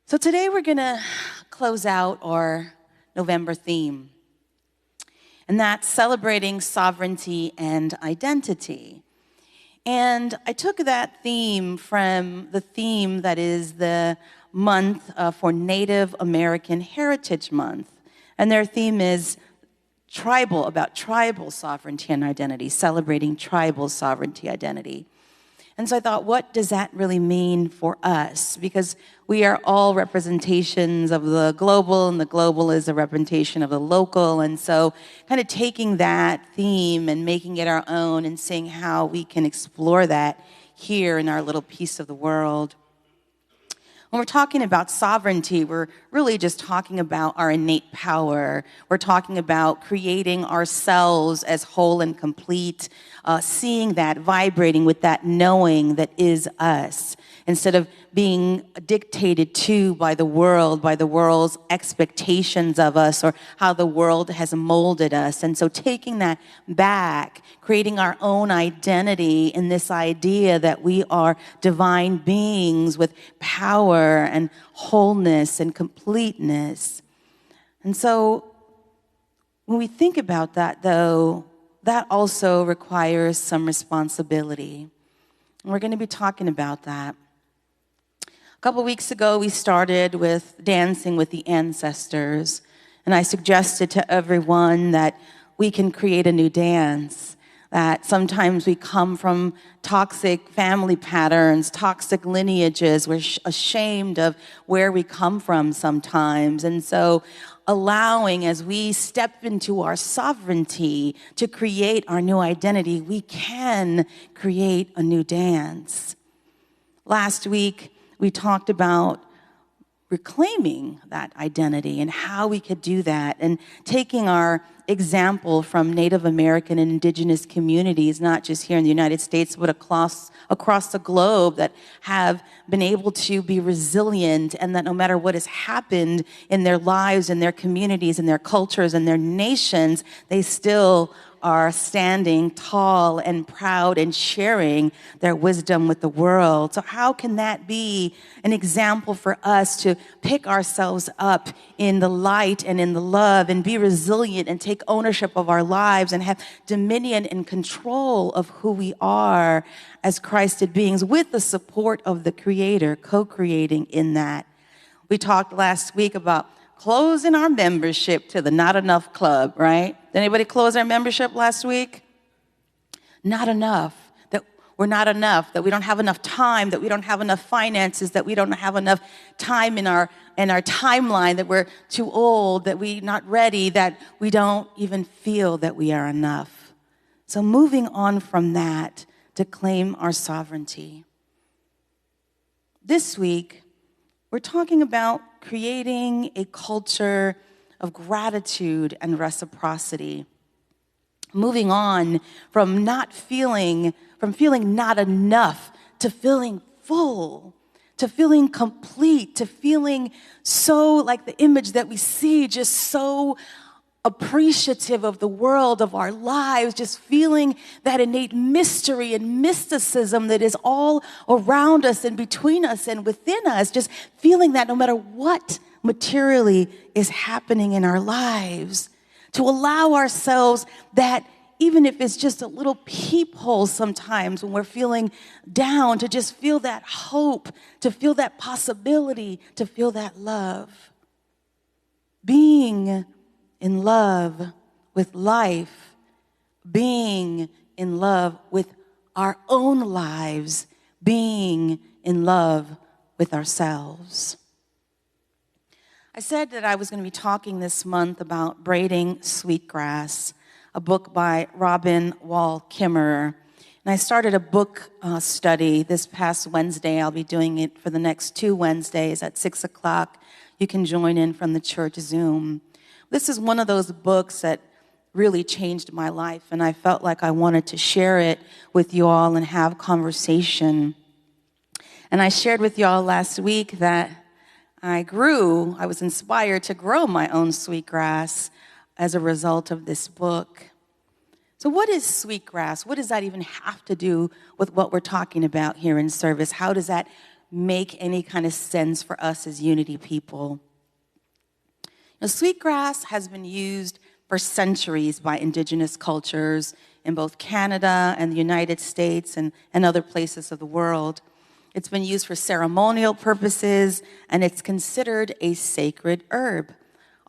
So today we're going to close out our November theme, and that's celebrating sovereignty and identity. And I took that theme from the theme that is the month for Native American Heritage Month. And their theme is about tribal sovereignty and identity, celebrating tribal sovereignty identity. And so I thought, what does that really mean for us? Because we are all representations of the global, and the global is a representation of the local. And so kind of taking that theme and making it our own and seeing how we can explore that here in our little piece of the world. When we're talking about sovereignty, we're really just talking about our innate power. We're talking about creating ourselves as whole and complete, seeing that, vibrating with that knowing that is us, instead of being dictated to by the world's expectations of us or how the world has molded us. And so taking that back, creating our own identity in this idea that we are divine beings with power and wholeness and completeness. And so when we think about that, though, that also requires some responsibility. And we're going to be talking about that. A couple weeks ago, we started with dancing with the ancestors, and I suggested to everyone that we can create a new dance, that sometimes we come from toxic family patterns, toxic lineages. We're ashamed of where we come from sometimes, and so allowing, as we step into our sovereignty to create our new identity, we can create a new dance. Last week, we talked about reclaiming that identity and how we could do that, and taking our example from Native American and indigenous communities, not just here in the United States, but across the globe, that have been able to be resilient, and that no matter what has happened in their lives, in their communities, in their cultures, in their nations, they still are standing tall and proud and sharing their wisdom with the world. So how can that be an example for us to pick ourselves up in the light and in the love and be resilient and take ownership of our lives and have dominion and control of who we are as Christed beings with the support of the Creator, co-creating in that? We talked last week about closing our membership to the Not Enough Club, right? Did anybody close our membership last week? Not enough. That we're not enough, that we don't have enough time, that we don't have enough finances, that we don't have enough time in our timeline, that we're too old, that we're not ready, that we don't even feel that we are enough. So moving on from that to claim our sovereignty. This week, we're talking about creating a culture of gratitude and reciprocity. Moving on from feeling not enough to feeling full, to feeling complete, to feeling so like the image that we see, just so appreciative of the world, of our lives, just feeling that innate mystery and mysticism that is all around us and between us and within us, just feeling that no matter what materially is happening in our lives, to allow ourselves that, even if it's just a little peephole sometimes when we're feeling down, to just feel that hope, to feel that possibility, to feel that love. Being in love with life, being in love with our own lives, being in love with ourselves. I said that I was going to be talking this month about Braiding Sweetgrass, a book by Robin Wall Kimmerer. And I started a book study this past Wednesday. I'll be doing it for the next 2 Wednesdays at 6 o'clock. You can join in from the church Zoom. This is one of those books that really changed my life, and I felt like I wanted to share it with you all and have conversation. And I shared with you all last week that I was inspired to grow my own sweetgrass as a result of this book. So what is sweetgrass? What does that even have to do with what we're talking about here in service? How does that make any kind of sense for us as unity people. Now, sweetgrass has been used for centuries by indigenous cultures in both Canada and the United States and other places of the world. It's been used for ceremonial purposes, and it's considered a sacred herb.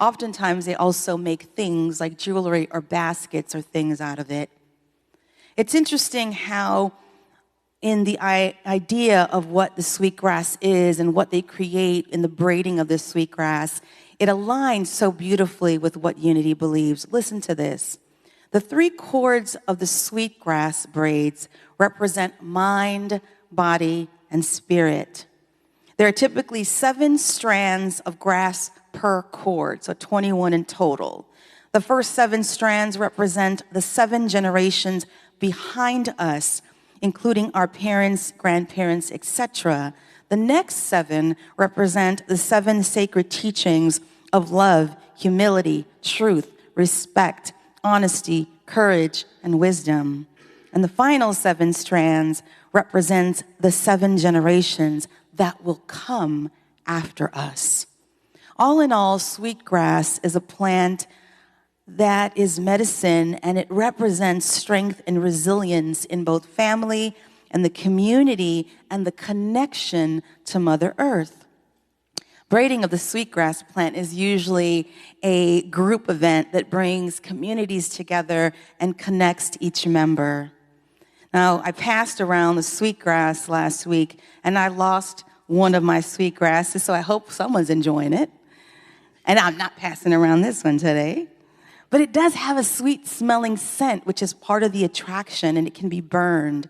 Oftentimes, they also make things like jewelry or baskets or things out of it. It's interesting how in the idea of what the sweetgrass is and what they create in the braiding of the sweetgrass, it aligns so beautifully with what Unity believes. Listen to this. The 3 cords of the sweetgrass braids represent mind, body, and spirit. There are typically 7 strands of grass per cord, so 21 in total. The first 7 strands represent the 7 generations behind us, including our parents, grandparents, etc. The next 7 represent the 7 sacred teachings of love, humility, truth, respect, honesty, courage, and wisdom. And the final 7 strands represent the 7 generations that will come after us. All in all, sweetgrass is a plant that is medicine, and it represents strength and resilience in both family and the community and the connection to Mother Earth. Braiding of the sweetgrass plant is usually a group event that brings communities together and connects each member. Now, I passed around the sweetgrass last week, and I lost one of my sweetgrasses, so I hope someone's enjoying it. And I'm not passing around this one today. But it does have a sweet-smelling scent, which is part of the attraction, and it can be burned.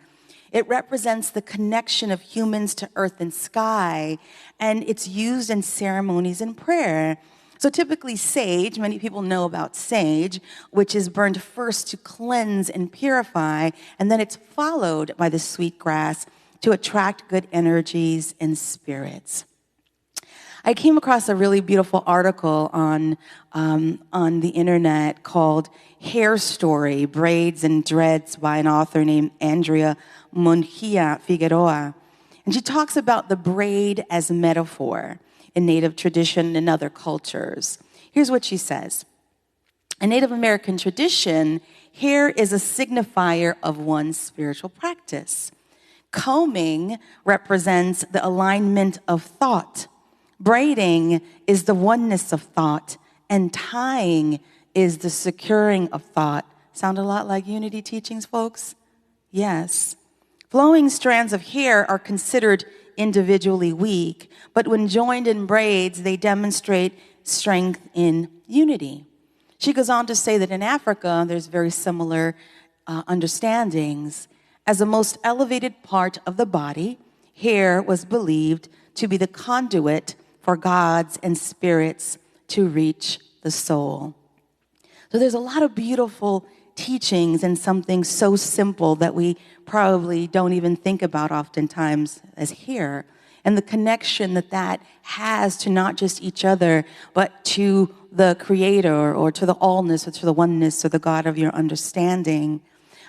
It represents the connection of humans to earth and sky, and it's used in ceremonies and prayer. So typically sage, many people know about sage, which is burned first to cleanse and purify, and then it's followed by the sweetgrass to attract good energies and spirits. I came across a really beautiful article on the internet called Hair Story, Braids and Dreads by an author named Andrea Mungia Figueroa. And she talks about the braid as metaphor in Native tradition and other cultures. Here's what she says. In Native American tradition, hair is a signifier of one's spiritual practice. Combing represents the alignment of thought. Braiding is the oneness of thought, and tying is the securing of thought. Sound a lot like Unity teachings, folks? Yes. Flowing strands of hair are considered individually weak, but when joined in braids, they demonstrate strength in unity. She goes on to say that in Africa, there's very similar understandings. As the most elevated part of the body, hair was believed to be the conduit for gods and spirits to reach the soul. So there's a lot of beautiful teachings and something so simple that we probably don't even think about oftentimes as hair, and the connection that that has to not just each other, but to the Creator or to the allness or to the oneness or the God of your understanding.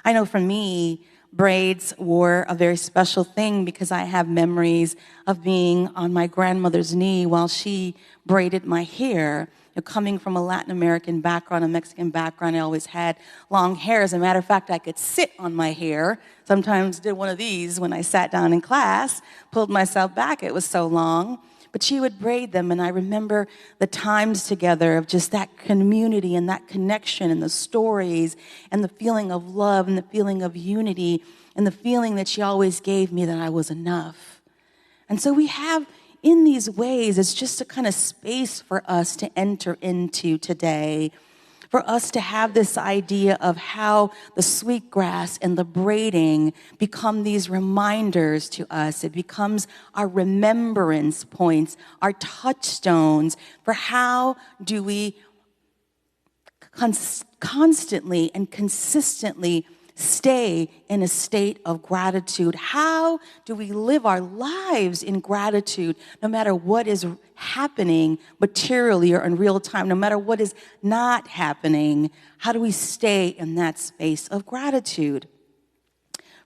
I know for me, braids were a very special thing because I have memories of being on my grandmother's knee while she braided my hair. Coming from a Latin American background, a Mexican background, I always had long hair. As a matter of fact, I could sit on my hair. Sometimes did one of these when I sat down in class, pulled myself back. It was so long. But she would braid them, and I remember the times together of just that community and that connection and the stories and the feeling of love and the feeling of unity and the feeling that she always gave me that I was enough. And so we have, in these ways, it's just a kind of space for us to enter into today, for us to have this idea of how the sweetgrass and the braiding become these reminders to us. It becomes our remembrance points, our touchstones for how do we constantly and consistently stay in a state of gratitude. How do we live our lives in gratitude no matter what is happening materially or in real time, no matter what is not happening? How do we stay in that space of gratitude?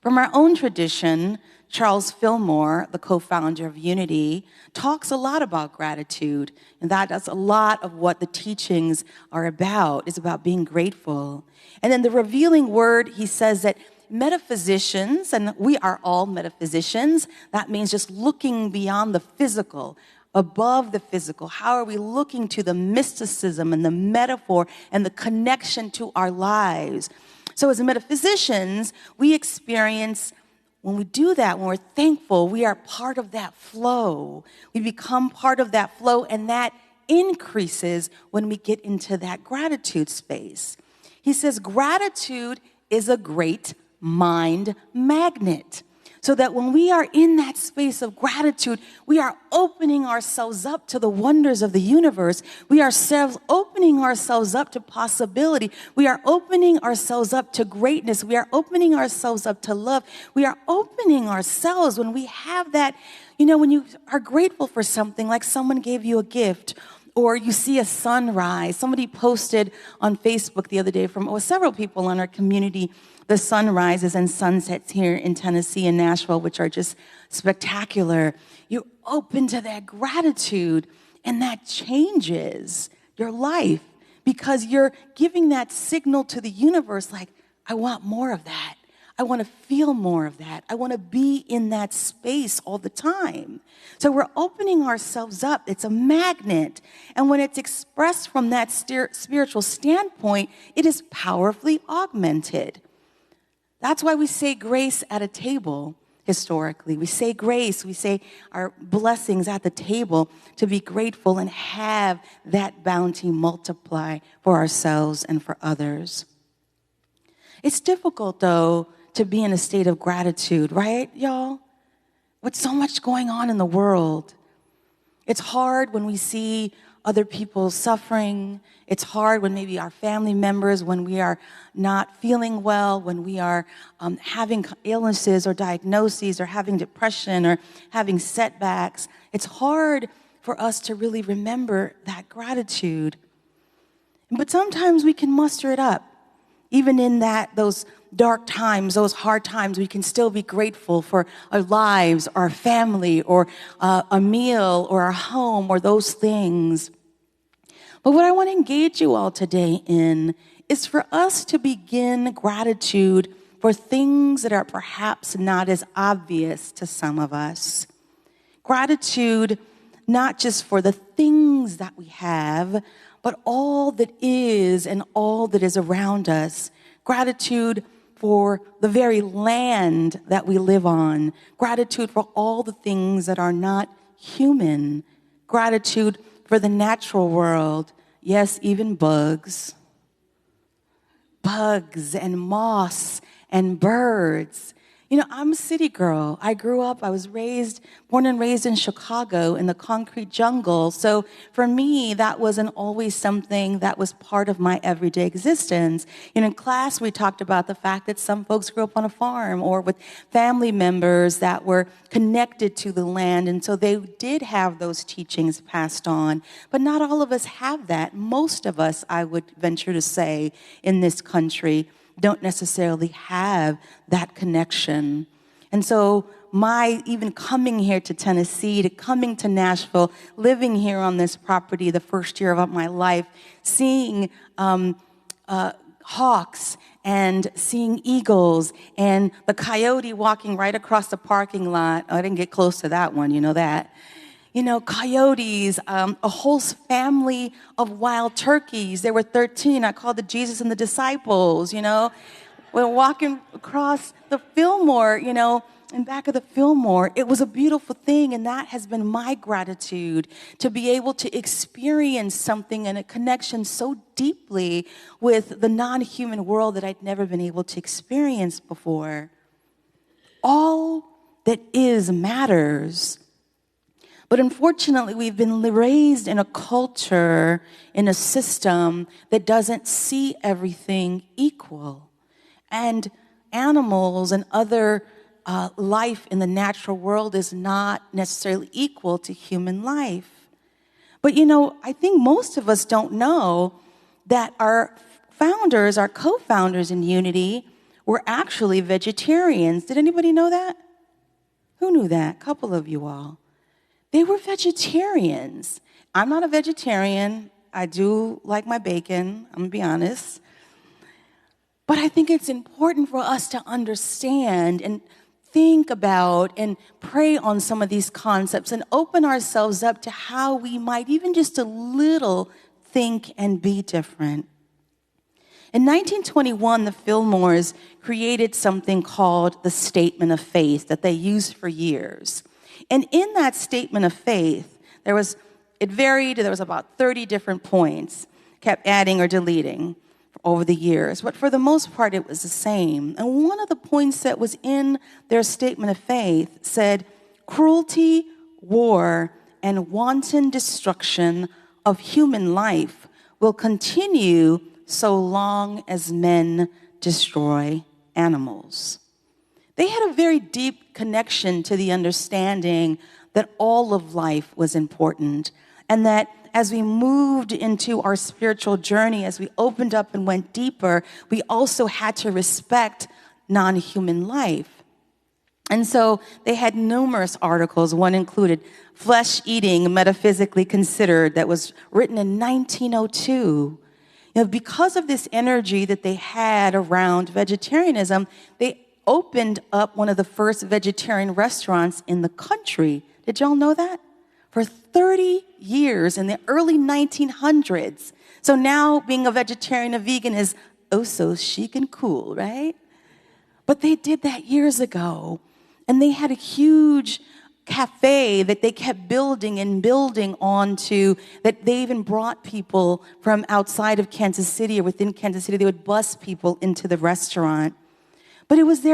From our own tradition, Charles Fillmore, the co-founder of Unity, talks a lot about gratitude. And that's a lot of what the teachings are about, is about being grateful. And then the revealing word, he says that metaphysicians, and we are all metaphysicians, that means just looking beyond the physical, above the physical. How are we looking to the mysticism and the metaphor and the connection to our lives? So as metaphysicians, we experience, when we do that, when we're thankful, we are part of that flow. We become part of that flow, and that increases when we get into that gratitude space. He says gratitude is a great mind magnet. So that when we are in that space of gratitude, we are opening ourselves up to the wonders of the universe. We are opening ourselves up to possibility. We are opening ourselves up to greatness. We are opening ourselves up to love. We are opening ourselves when we have that, when you are grateful for something, like someone gave you a gift, or you see a sunrise. Somebody posted on Facebook the other day from several people in our community, the sunrises and sunsets here in Tennessee and Nashville, which are just spectacular. You're open to that gratitude, and that changes your life because you're giving that signal to the universe, like, I want more of that. I want to feel more of that. I want to be in that space all the time. So we're opening ourselves up. It's a magnet. And when it's expressed from that spiritual standpoint, it is powerfully augmented. That's why we say grace at a table historically. We say grace, we say our blessings at the table to be grateful and have that bounty multiply for ourselves and for others. It's difficult, though, to be in a state of gratitude, right, y'all? With so much going on in the world. It's hard when we see other people suffering. It's hard when maybe our family members, when we are not feeling well, when we are having illnesses or diagnoses or having depression or having setbacks. It's hard for us to really remember that gratitude. But sometimes we can muster it up. Even in those dark times, those hard times, we can still be grateful for our lives, our family, or a meal, or our home, or those things. But what I want to engage you all today in is for us to begin gratitude for things that are perhaps not as obvious to some of us. Gratitude not just for the things that we have, but all that is and all that is around us. Gratitude for the very land that we live on. Gratitude for all the things that are not human. Gratitude for the natural world. Yes, even bugs. Bugs and moss and birds. I'm a city girl. I was born and raised in Chicago in the concrete jungle. So for me, that wasn't always something that was part of my everyday existence. In class, we talked about the fact that some folks grew up on a farm or with family members that were connected to the land. And so they did have those teachings passed on. But not all of us have that. Most of us, I would venture to say, in this country, don't necessarily have that connection. And so my even coming here to Tennessee, to coming to Nashville, living here on this property the first year of my life, seeing hawks and seeing eagles and the coyote walking right across the parking lot. I didn't get close to that one, you know that. Coyotes, a whole family of wild turkeys. There were 13. I called it Jesus and the Disciples, We're walking across the Fillmore, in back of the Fillmore. It was a beautiful thing, and that has been my gratitude, to be able to experience something and a connection so deeply with the non-human world that I'd never been able to experience before. All that is matters. But unfortunately, we've been raised in a culture, in a system that doesn't see everything equal. And animals and other life in the natural world is not necessarily equal to human life. But I think most of us don't know that our founders, our co-founders in Unity, were actually vegetarians. Did anybody know that? Who knew that? A couple of you all. They were vegetarians. I'm not a vegetarian. I do like my bacon, I'm going to be honest. But I think it's important for us to understand and think about and pray on some of these concepts and open ourselves up to how we might even just a little think and be different. In 1921, the Fillmores created something called the Statement of Faith that they used for years. And in that Statement of Faith, it varied. There was about 30 different points, kept adding or deleting over the years. But for the most part, it was the same. And one of the points that was in their Statement of Faith said, cruelty, war, and wanton destruction of human life will continue so long as men destroy animals. They had a very deep connection to the understanding that all of life was important, and that as we moved into our spiritual journey, as we opened up and went deeper, we also had to respect non-human life. And so they had numerous articles. One included Flesh Eating Metaphysically Considered, that was written in 1902. Because of this energy that they had around vegetarianism, they opened up one of the first vegetarian restaurants in the country. Did y'all know that? For 30 years in the early 1900s. So now being a vegetarian, a vegan is oh so chic and cool, right? But they did that years ago. And they had a huge cafe that they kept building and building onto, that they even brought people from outside of Kansas City or within Kansas City. They would bus people into the restaurant. But it was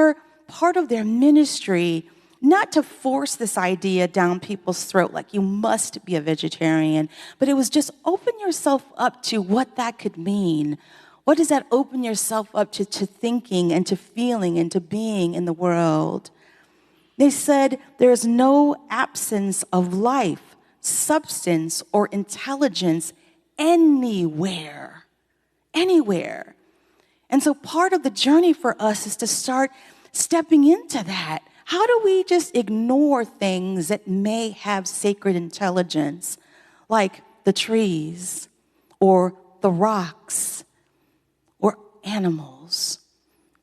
part of their ministry not to force this idea down people's throat, like you must be a vegetarian, but it was just open yourself up to what that could mean. What does that open yourself up to thinking and to feeling and to being in the world? They said there is no absence of life, substance, or intelligence anywhere. Anywhere. And so part of the journey for us is to start stepping into that. How do we just ignore things that may have sacred intelligence, like the trees or the rocks or animals?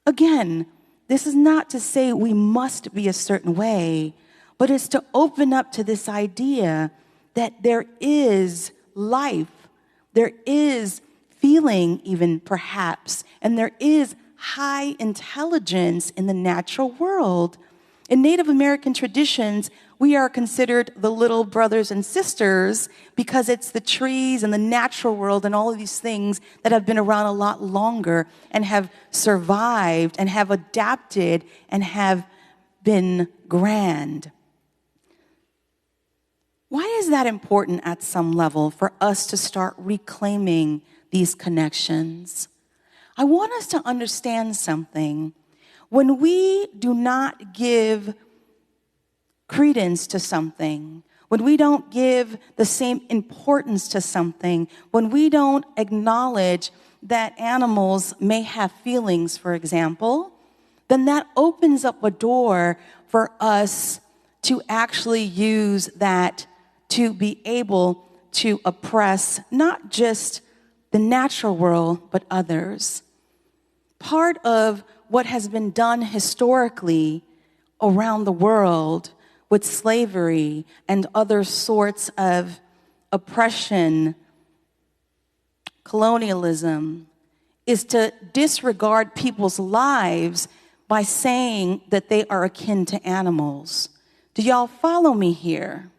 Again, this is not to say we must be a certain way, but it's to open up to this idea that there is life, there is feeling even perhaps, and there is high intelligence in the natural world. In Native American traditions, we are considered the little brothers and sisters because it's the trees and the natural world and all of these things that have been around a lot longer and have survived and have adapted and have been grand. Why is that important at some level for us to start reclaiming these connections? I want us to understand something. When we do not give credence to something, when we don't give the same importance to something, when we don't acknowledge that animals may have feelings, for example, then that opens up a door for us to actually use that to be able to oppress not just the natural world, but others. Part of what has been done historically around the world with slavery and other sorts of oppression, colonialism, is to disregard people's lives by saying that they are akin to animals. Do y'all follow me here?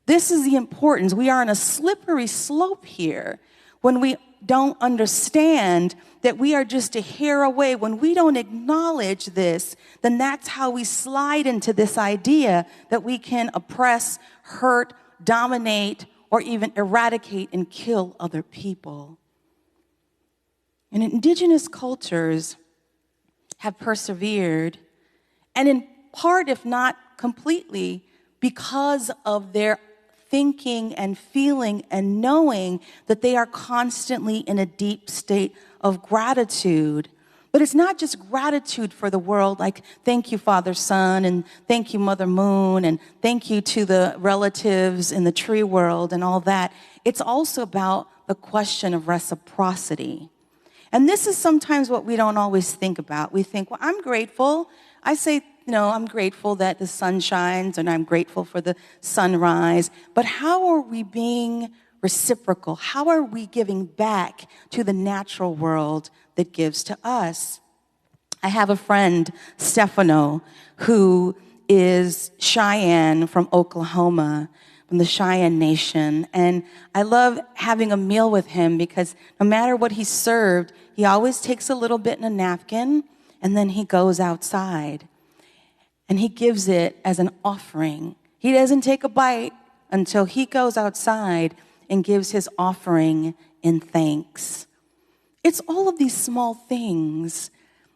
This is the importance. We are on a slippery slope here when we don't understand that we are just a hair away. When we don't acknowledge this, then that's how we slide into this idea that we can oppress, hurt, dominate, or even eradicate and kill other people. And indigenous cultures have persevered, and in part, if not completely, because of their thinking and feeling and knowing that they are constantly in a deep state of gratitude. But it's not just gratitude for the world, like thank you, Father Sun, and thank you, Mother Moon, and thank you to the relatives in the tree world and all that. It's also about the question of reciprocity. And this is sometimes what we don't always think about. We think, well, I'm grateful. I say, I'm grateful that the sun shines, and I'm grateful for the sunrise. But how are we being reciprocal? How are we giving back to the natural world that gives to us? I have a friend, Stefano, who is Cheyenne from Oklahoma, from the Cheyenne Nation. And I love having a meal with him because no matter what he's served, he always takes a little bit in a napkin, and then he goes outside. And he gives it as an offering. He doesn't take a bite until he goes outside and gives his offering in thanks. It's all of these small things.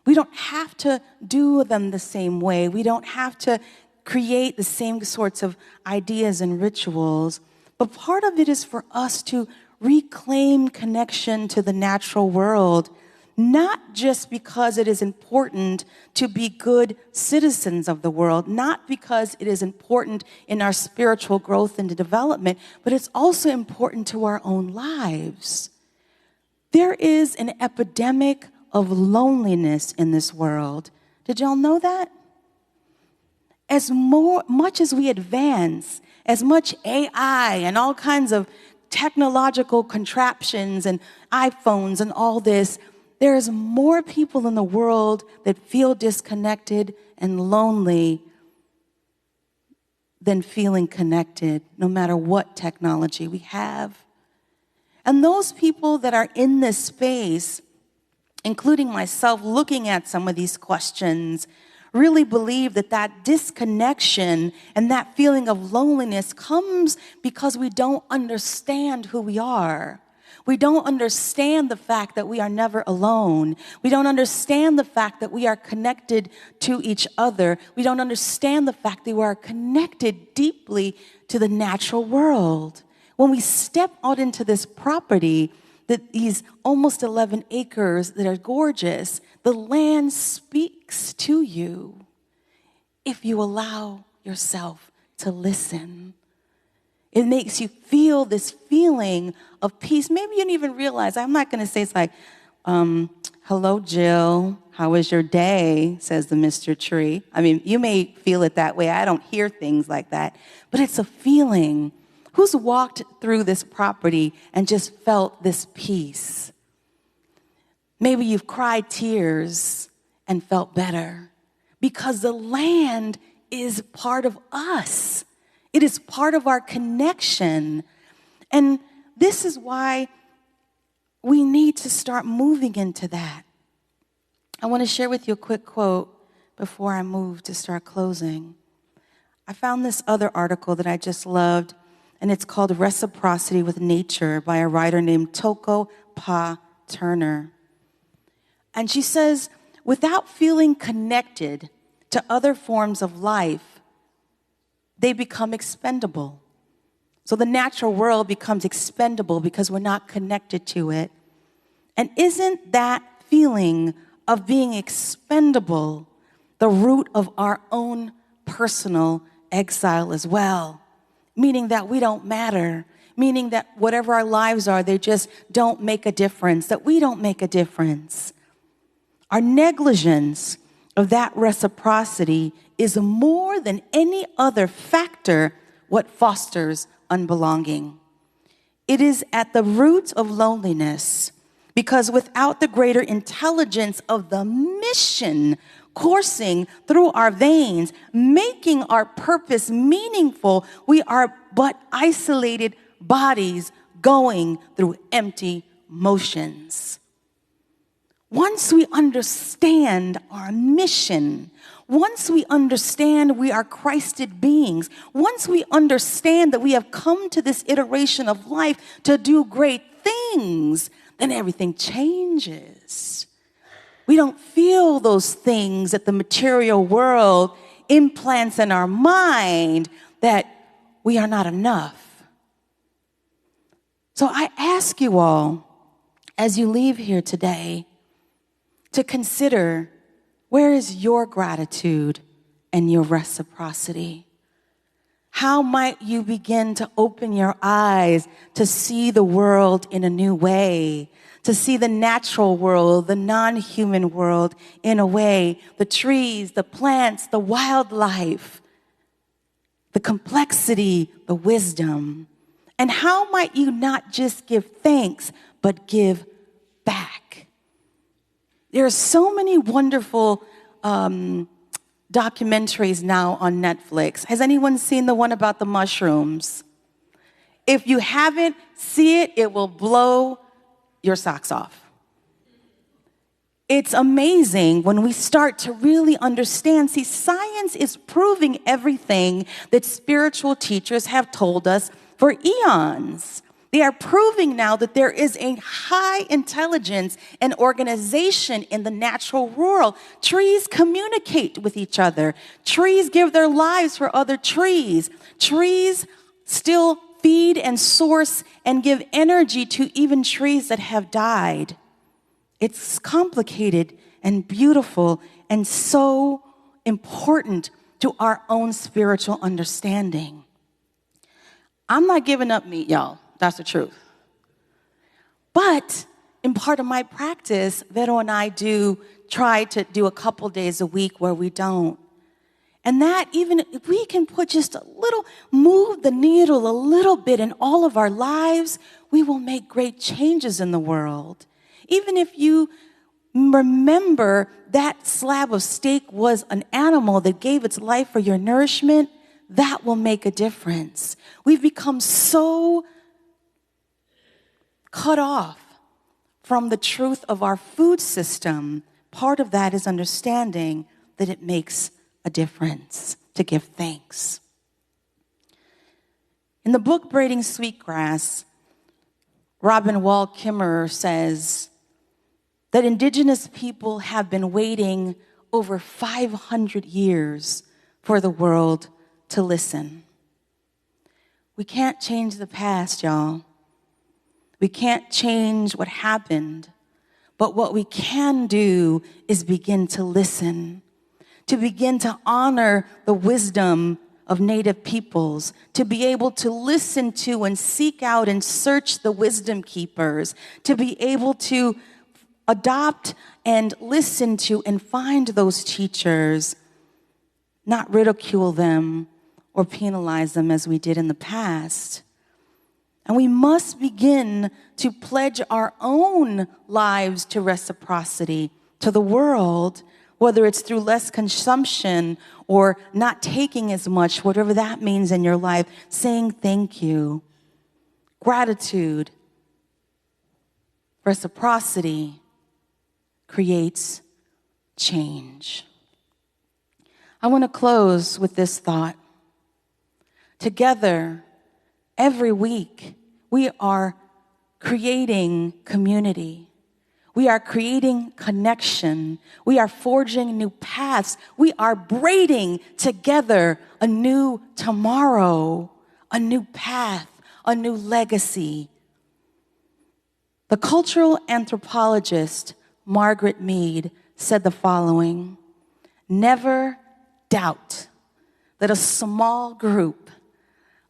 We don't have to do them the same way. We don't have to create the same sorts of ideas and rituals. But part of it is for us to reclaim connection to the natural world, not just because it is important to be good citizens of the world, not because it is important in our spiritual growth and development, but it's also important to our own lives. There is an epidemic of loneliness in this world. Did y'all know that? Much as we advance, as much AI and all kinds of technological contraptions and iPhones and all this, there's more people in the world that feel disconnected and lonely than feeling connected, no matter what technology we have. And those people that are in this space, including myself, looking at some of these questions, really believe that that disconnection and that feeling of loneliness comes because we don't understand who we are. We don't understand the fact that we are never alone. We don't understand the fact that we are connected to each other. We don't understand the fact that we are connected deeply to the natural world. When we step out into this property, these almost 11 acres that are gorgeous, the land speaks to you if you allow yourself to listen. It makes you feel this feeling of peace. Maybe you didn't even realize. I'm not going to say it's like, hello, Jill. How was your day? Says the Mr. Tree. I mean, you may feel it that way. I don't hear things like that. But it's a feeling. Who's walked through this property and just felt this peace? Maybe you've cried tears and felt better because the land is part of us. It is part of our connection. And this is why we need to start moving into that. I want to share with you a quick quote before I move to start closing. I found this other article that I just loved, and it's called Reciprocity with Nature by a writer named Toko Pa Turner. And she says, without feeling connected to other forms of life, they become expendable. So the natural world becomes expendable because we're not connected to it. And isn't that feeling of being expendable the root of our own personal exile as well? Meaning that we don't matter, meaning that whatever our lives are, they just don't make a difference, that we don't make a difference. Our negligence of that reciprocity is more than any other factor what fosters unbelonging. It is at the root of loneliness because without the greater intelligence of the mission coursing through our veins, making our purpose meaningful, we are but isolated bodies going through empty motions. Once we understand our mission, once we understand we are Christed beings, once we understand that we have come to this iteration of life to do great things, then everything changes. We don't feel those things that the material world implants in our mind that we are not enough. So I ask you all, as you leave here today, to consider, where is your gratitude and your reciprocity? How might you begin to open your eyes to see the world in a new way, to see the natural world, the non-human world in a way, the trees, the plants, the wildlife, the complexity, the wisdom? And how might you not just give thanks, but give back? There are so many wonderful documentaries now on Netflix. Has anyone seen the one about the mushrooms? If you haven't, see it. It will blow your socks off. It's amazing when we start to really understand. See, science is proving everything that spiritual teachers have told us for eons. They are proving now that there is a high intelligence and organization in the natural world. Trees communicate with each other. Trees give their lives for other trees. Trees still feed and source and give energy to even trees that have died. It's complicated and beautiful and so important to our own spiritual understanding. I'm not giving up meat, y'all. That's the truth. But in part of my practice, Vero and I do try to do a couple days a week where we don't. And that, even if we can put just a little, move the needle a little bit in all of our lives, we will make great changes in the world. Even if you remember that slab of steak was an animal that gave its life for your nourishment, that will make a difference. We've become so cut off from the truth of our food system. Part of that is understanding that it makes a difference to give thanks. In the book Braiding Sweetgrass, Robin Wall Kimmerer says that indigenous people have been waiting over 500 years for the world to listen. We can't change the past, y'all. We can't change what happened, but what we can do is begin to listen, to begin to honor the wisdom of Native peoples, to be able to listen to and seek out and search the wisdom keepers, to be able to adopt and listen to and find those teachers, not ridicule them or penalize them as we did in the past. And we must begin to pledge our own lives to reciprocity, to the world, whether it's through less consumption or not taking as much, whatever that means in your life, saying thank you. Gratitude, reciprocity creates change. I want to close with this thought. Together, every week, we are creating community. We are creating connection. We are forging new paths. We are braiding together a new tomorrow, a new path, a new legacy. The cultural anthropologist Margaret Mead said the following: never doubt that a small group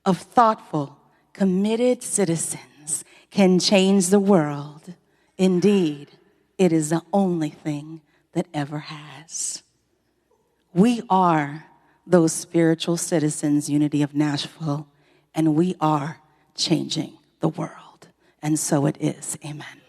of thoughtful, committed citizens can change the world. Indeed, it is the only thing that ever has. We are those spiritual citizens, Unity of Nashville, and we are changing the world. And so it is. Amen.